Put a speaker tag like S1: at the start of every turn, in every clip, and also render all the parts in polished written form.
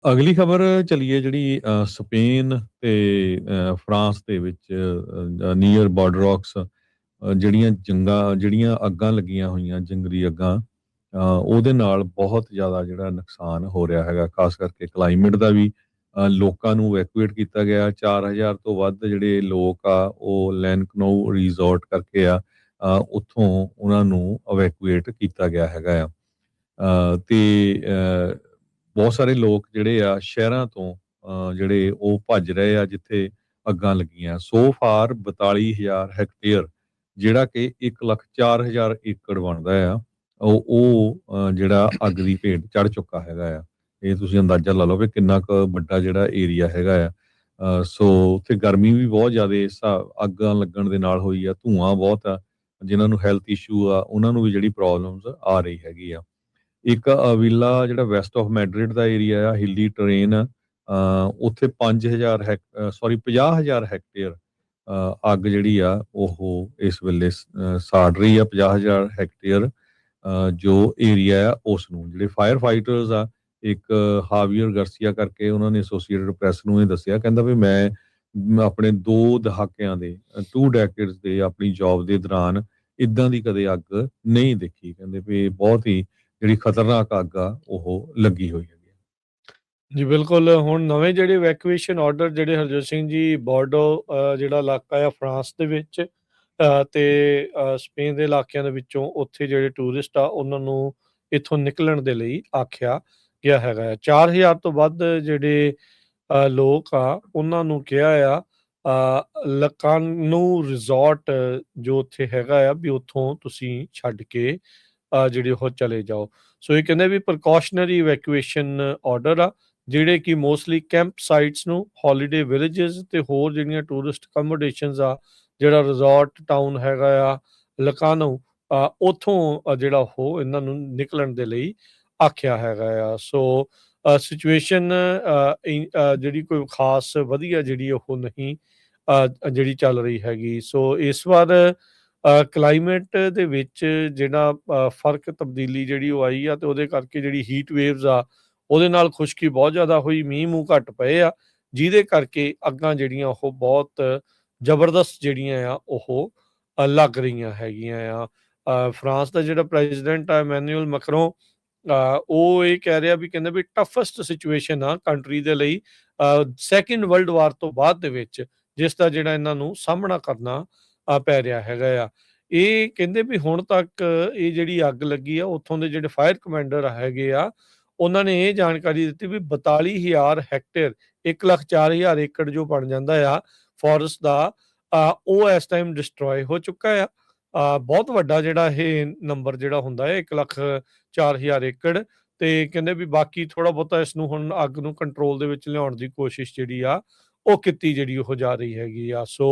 S1: ਅਗਲੀ ਖਬਰ ਚੱਲੀਏ ਜਿਹੜੀ ਸਪੇਨ ਤੇ ਫਰਾਂਸ ਦੇ ਵਿੱਚ ਨੀਅਰ ਬਾਰਡਰੌਕਸ ਜਿਹੜੀਆਂ ਅੱਗਾਂ ਲੱਗੀਆਂ ਹੋਈਆਂ ਜੰਗਲੀ ਅੱਗਾਂ ਉਹਦੇ ਨਾਲ ਬਹੁਤ ਜ਼ਿਆਦਾ ਜਿਹੜਾ ਨੁਕਸਾਨ ਹੋ ਰਿਹਾ ਹੈਗਾ ਖਾਸ ਕਰਕੇ ਕਲਾਈਮੇਟ ਦਾ ਵੀ ਲੋਕਾਂ ਨੂੰ ਇਵੈਕੂਏਟ ਕੀਤਾ ਗਿਆ 4000 ਤੋਂ ਵੱਧ ਜਿਹੜੇ ਲੋਕ ਆ ਉਹ ਲੈਨਕਨੋ ਰਿਜ਼ੋਰਟ ਕਰਕੇ ਆ ਉੱਥੋਂ ਉਹਨਾਂ ਨੂੰ ਇਵੈਕੂਏਟ ਕੀਤਾ ਗਿਆ ਹੈਗਾ ਆ ਤੇ ਬਹੁਤ ਸਾਰੇ ਲੋਕ ਜਿਹੜੇ ਆ ਸ਼ਹਿਰਾਂ ਤੋਂ ਜਿਹੜੇ ਉਹ ਭੱਜ ਰਹੇ ਆ ਜਿੱਥੇ ਅੱਗਾਂ ਲੱਗੀਆਂ ਸੋ ਫਾਰ 42,000 ਹੈਕਟੇਅਰ ਜਿਹੜਾ ਕਿ 1,04,000 ਏਕੜ ਬਣਦਾ ਆ ਉਹ ਜਿਹੜਾ ਅੱਗ ਦੀ ਭੇਟ ਚੜ ਚੁੱਕਾ ਹੈਗਾ ਆ ਇਹ ਤੁਸੀਂ ਅੰਦਾਜ਼ਾ ਲਾ ਲਓ ਕਿ ਕਿੰਨਾ ਕੁ ਵੱਡਾ ਜਿਹੜਾ ਏਰੀਆ ਹੈਗਾ ਆ ਸੋ ਉੱਥੇ ਗਰਮੀ ਵੀ ਬਹੁਤ ਜ਼ਿਆਦਾ ਅੱਗਾਂ ਲੱਗਣ ਦੇ ਨਾਲ ਹੋਈ ਆ ਧੂਆਂ ਬਹੁਤ ਆ ਜਿਨ੍ਹਾਂ ਨੂੰ ਹੈਲਥ ਇਸ਼ੂ ਆ ਉਹਨਾਂ ਨੂੰ ਵੀ ਜਿਹੜੀ ਪ੍ਰੋਬਲਮਸ ਆ ਰਹੀ ਹੈਗੀ ਆ ਇੱਕ ਅਵੀਲਾ ਜਿਹੜਾ West of Madrid the area ਆ ਹਿੱਲੀ ਟਰੇਨ ਉੱਥੇ 50,000 ਹੈਕਟੇਅਰ ਅੱਗ ਜਿਹੜੀ ਆ ਉਹ ਇਸ ਵੇਲੇ ਸਾੜ ਰਹੀ ਆ 50,000 ਹੈਕਟੇਅਰ ਜੋ ਏਰੀਆ ਆ ਉਸ ਨੂੰ ਜਿਹੜੇ ਫਾਇਰ ਫਾਈਟਰਸ ਆ ਇੱਕ ਹਾਵੀਅਰ ਗਰਸੀਆ ਕਰਕੇ ਉਹਨਾਂ ਨੇ ਐਸੋਸੀਏਟਡ ਪ੍ਰੈਸ ਨੂੰ ਇਹ ਦੱਸਿਆ ਕਹਿੰਦਾ ਵੀ ਮੈਂ ਆਪਣੇ 2 ਦਹਾਕਿਆਂ ਦੇ 2 ਡੈਕੇਡਸ ਦੇ ਆਪਣੀ ਜੌਬ ਦੇ ਦੌਰਾਨ ਇਦਾਂ ਦੀ ਕਦੇ ਅੱਗ ਨਹੀਂ ਦੇਖੀ ਕਹਿੰਦੇ ਵੀ ਬਹੁਤ ਹੀ ਜਿਹੜੀ ਖਤਰਨਾਕ ਅੱਗ ਆ ਉਹ ਲੱਗੀ ਹੋਈ ਹੈਗੀ
S2: ਜੀ ਬਿਲਕੁਲ ਹੁਣ ਨਵੇਂ ਜਿਹੜੇ ਇਵੈਕੂਏਸ਼ਨ ਆਰਡਰ ਜਿਹੜੇ ਹਰਜੋਤ ਸਿੰਘ ਜੀ ਬਾਰਡੋ ਜਿਹੜਾ ਇਲਾਕਾ ਆ ਫਰਾਂਸ ਦੇ ਵਿੱਚ ਤੇ ਸਪੇਨ ਦੇ ਇਲਾਕਿਆਂ ਦੇ ਵਿੱਚੋਂ ਉੱਥੇ ਜਿਹੜੇ ਟੂਰਿਸਟ ਆ ਉਹਨਾਂ ਨੂੰ ਇੱਥੋਂ ਨਿਕਲਣ ਦੇ ਲਈ ਆਖਿਆ ਗਿਆ ਹੈਗਾ 4000 ਤੋਂ ਵੱਧ ਜਿਹੜੇ ਲੋਕ ਆ ਉਹਨਾਂ ਨੂੰ ਕਿਹਾ ਆ ਲਕਾਨੂ ਰਿਜ਼ੋਰਟ ਜੋ ਉੱਥੇ ਹੈਗਾ ਆ ਵੀ ਉੱਥੋਂ ਤੁਸੀਂ ਛੱਡ ਕੇ ਜਿਹੜੇ ਉਹ ਚਲੇ ਜਾਓ ਸੋ ਇਹ ਕਹਿੰਦੇ ਵੀ ਪ੍ਰੀਕਾਸ਼ਨਰੀ ਇਵੈਕੂਏਸ਼ਨ ਆਰਡਰ ਆ ਜਿਹੜੇ ਕਿ ਮੋਸਟਲੀ ਕੈਂਪ ਸਾਈਟਸ ਨੂੰ ਹੌਲੀਡੇ ਵਿਲੇजेस ਤੇ ਹੋਰ ਜਿਹੜੀਆਂ ਟੂਰਿਸਟ ਅਕਮੋਡੇਸ਼ਨਸ ਆ ਜਿਹੜਾ ਰਿਜ਼ੋਰਟ ਟਾਊਨ ਹੈਗਾ ਆ ਲਕਾਨੋ ਉੱਥੋਂ ਜਿਹੜਾ ਉਹ ਇਹਨਾਂ ਨੂੰ ਨਿਕਲਣ ਦੇ ਲਈ ਆਖਿਆ ਹੈਗਾ ਆ ਸੋ ਸਿਚੁਏਸ਼ਨ ਜਿਹੜੀ ਕੋਈ ਖਾਸ ਵਧੀਆ ਜਿਹੜੀ ਉਹ ਨਹੀਂ ਜਿਹੜੀ ਚੱਲ ਰਹੀ ਹੈਗੀ ਸੋ ਇਸ ਵਾਰ ਕਲਾਈਮੇਟ ਦੇ ਵਿੱਚ ਜਿਹੜਾ ਫਰਕ ਤਬਦੀਲੀ ਜਿਹੜੀ ਉਹ ਆਈ ਆ ਤੇ ਉਹਦੇ ਕਰਕੇ ਜਿਹੜੀ ਹੀਟ ਵੇਵਸ ਆ ਉਹਦੇ ਨਾਲ ਖੁਸ਼ਕੀ ਬਹੁਤ ਜ਼ਿਆਦਾ ਹੋਈ ਮੀਂਹ ਮੂੰਹ ਘੱਟ ਪਏ ਆ ਜਿਹਦੇ ਕਰਕੇ ਅੱਗਾਂ ਜਿਹੜੀਆਂ ਉਹ ਬਹੁਤ ਜ਼ਬਰਦਸਤ ਜਿਹੜੀਆਂ ਆ ਉਹ ਲੱਗ ਰਹੀਆਂ ਹੈਗੀਆਂ ਆ ਫਰਾਂਸ ਦਾ ਜਿਹੜਾ ਪ੍ਰੈਜ਼ੀਡੈਂਟ ਆ ਐਮੈਨੂਅਲ ਮੈਕਰੋਂ ਉਹ ਇਹ ਕਹਿ ਰਿਹਾ ਵੀ ਕਹਿੰਦੇ ਵੀ ਟਫੈਸਟ ਸਿਚੁਏਸ਼ਨ ਆ ਕੰਟਰੀ ਦੇ ਲਈ ਸੈਕਿੰਡ ਵਰਲਡ ਵਾਰ ਤੋਂ ਬਾਅਦ ਦੇ ਵਿੱਚ ਜਿਸ ਦਾ ਜਿਹੜਾ ਇਹਨਾਂ ਨੂੰ ਸਾਹਮਣਾ ਕਰਨਾ ਪੈ ਰਿਹਾ ਹੈਗਾ ਆ ਇਹ ਕਹਿੰਦੇ ਵੀ ਹੁਣ ਤੱਕ ਇਹ ਜਿਹੜੀ ਅੱਗ ਲੱਗੀ ਆ ਉੱਥੋਂ ਦੇ ਜਿਹੜੇ ਫਾਇਰ ਕਮਾਂਡਰ ਹੈਗੇ ਆ ਉਹਨਾਂ ਨੇ ਇਹ ਜਾਣਕਾਰੀ ਦਿੱਤੀ ਵੀ 42,000 ਹੈਕਟੇਅਰ 1,04,000 ਏਕੜ ਜੋ ਬਣ ਜਾਂਦਾ ਆ ਫੋਰੈਸਟ ਦਾ ਉਹ ਇਸ ਟਾਈਮ ਡਿਸਟਰੋਏ ਹੋ ਚੁੱਕਾ ਆ ਬਹੁਤ ਵੱਡਾ ਜਿਹੜਾ ਇਹ ਨੰਬਰ ਜਿਹੜਾ ਹੁੰਦਾ ਹੈ 1,04,000 ਏਕੜ ਤੇ ਕਹਿੰਦੇ ਵੀ ਬਾਕੀ ਥੋੜਾ ਬਹੁਤਾ ਇਸ ਨੂੰ ਹੁਣ ਅੱਗ ਨੂੰ ਕੰਟਰੋਲ ਦੇ ਵਿੱਚ ਲਿਆਉਣ ਦੀ ਕੋਸ਼ਿਸ਼ ਜਿਹੜੀ ਆ ਉਹ ਕੀਤੀ ਜਿਹੜੀ ਉਹ ਜਾ ਰਹੀ ਹੈਗੀ ਆ ਸੋ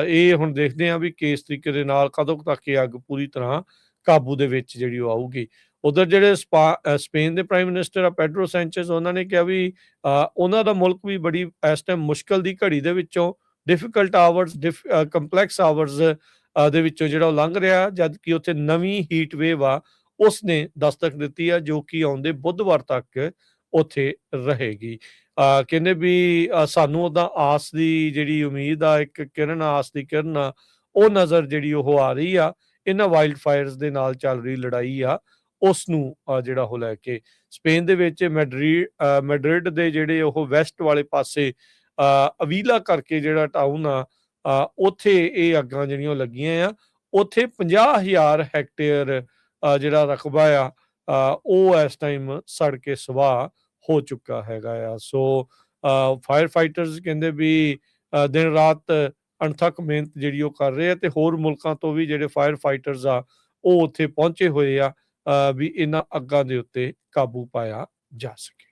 S2: ਇਹ ਹੁਣ ਦੇਖਦੇ ਆ ਵੀ ਕਿਸ ਤਰੀਕੇ ਦੇ ਨਾਲ ਕਦੋਂ ਤੱਕ ਇਹ ਅੱਗ ਪੂਰੀ ਤਰ੍ਹਾਂ ਕਾਬੂ ਦੇ ਵਿੱਚ ਜਿਹੜੀ ਉਹ ਆਊਗੀ ਉਧਰ ਜਿਹੜੇ ਸਪੇਨ ਦੇ ਪ੍ਰਾਈਮ ਮਿਨਿਸਟਰ ਆ ਪੈਡਰੋ ਸੈਂਚੇਜ਼ ਉਹਨਾਂ ਨੇ ਕਿਹਾ ਵੀ ਉਹਨਾਂ ਦਾ ਮੁਲਕ ਵੀ ਬੜੀ ਇਸ ਟਾਈਮ ਮੁਸ਼ਕਲ ਦੀ ਘੜੀ ਦੇ ਵਿੱਚੋਂ ਡਿਫਿਕਲਟ ਆਵਰਸ ਕੰਪਲੈਕਸ ਆਵਰਸ ਦੇ ਵਿੱਚੋਂ ਜਿਹੜਾ ਉਹ ਲੰਘ ਰਿਹਾ ਜਦ ਕਿ ਉੱਥੇ ਨਵੀਂ ਹੀਟ ਵੇਵ ਆ ਉਸਨੇ ਦਸਤਕ ਦਿੱਤੀ ਆ ਜੋ ਕਿ ਆਉਂਦੇ ਬੁੱਧਵਾਰ ਤੱਕ ਉੱਥੇ ਰਹੇਗੀ ਕਹਿੰਦੇ ਵੀ ਸਾਨੂੰ ਉਹਦਾ ਆਸ ਦੀ ਜਿਹੜੀ ਉਮੀਦ ਆ ਇੱਕ ਕਿਰਨ ਆਸ ਦੀ ਕਿਰਨ ਆ ਉਹ ਨਜ਼ਰ ਜਿਹੜੀ ਉਹ ਆ ਰਹੀ ਆ ਇਹਨਾਂ ਵਾਈਲਡ ਫਾਇਰਸ ਦੇ ਨਾਲ ਚੱਲ ਰਹੀ ਲੜਾਈ ਆ ਉਸ ਨੂੰ ਜਿਹੜਾ ਉਹ ਲੈ ਕੇ ਸਪੇਨ ਦੇ ਵਿੱਚ ਮੈਡਰਿਡ ਦੇ ਜਿਹੜੇ ਉਹ ਵੈਸਟ ਵਾਲੇ ਪਾਸੇ ਅਵੀਲਾ ਕਰਕੇ ਜਿਹੜਾ ਟਾਊਨ ਆ ਉੱਥੇ ਇਹ ਅੱਗਾਂ ਜਿਹੜੀਆਂ ਲੱਗੀਆਂ ਆ ਉੱਥੇ 50,000 ਹੈਕਟੇਅਰ ਜਿਹੜਾ ਰਕਬਾ ਆ ਉਹ ਇਸ ਟਾਈਮ ਸੜ ਕੇ ਸਵਾਹ ਹੋ ਚੁੱਕਾ ਹੈਗਾ ਆ ਸੋ ਫਾਇਰ ਫਾਈਟਰਸ ਕਹਿੰਦੇ ਵੀ ਦਿਨ ਰਾਤ ਅਣਥੱਕ ਮਿਹਨਤ ਜਿਹੜੀ ਉਹ ਕਰ ਰਹੇ ਆ ਤੇ ਹੋਰ ਮੁਲਕਾਂ ਤੋਂ ਵੀ ਜਿਹੜੇ ਫਾਇਰ ਫਾਈਟਰਸ ਆ ਉਹ ਉੱਥੇ ਪਹੁੰਚੇ ਹੋਏ ਆ ਵੀ ਇਹਨਾਂ ਅੱਗਾਂ ਦੇ ਉੱਤੇ ਕਾਬੂ ਪਾਇਆ ਜਾ ਸਕੇ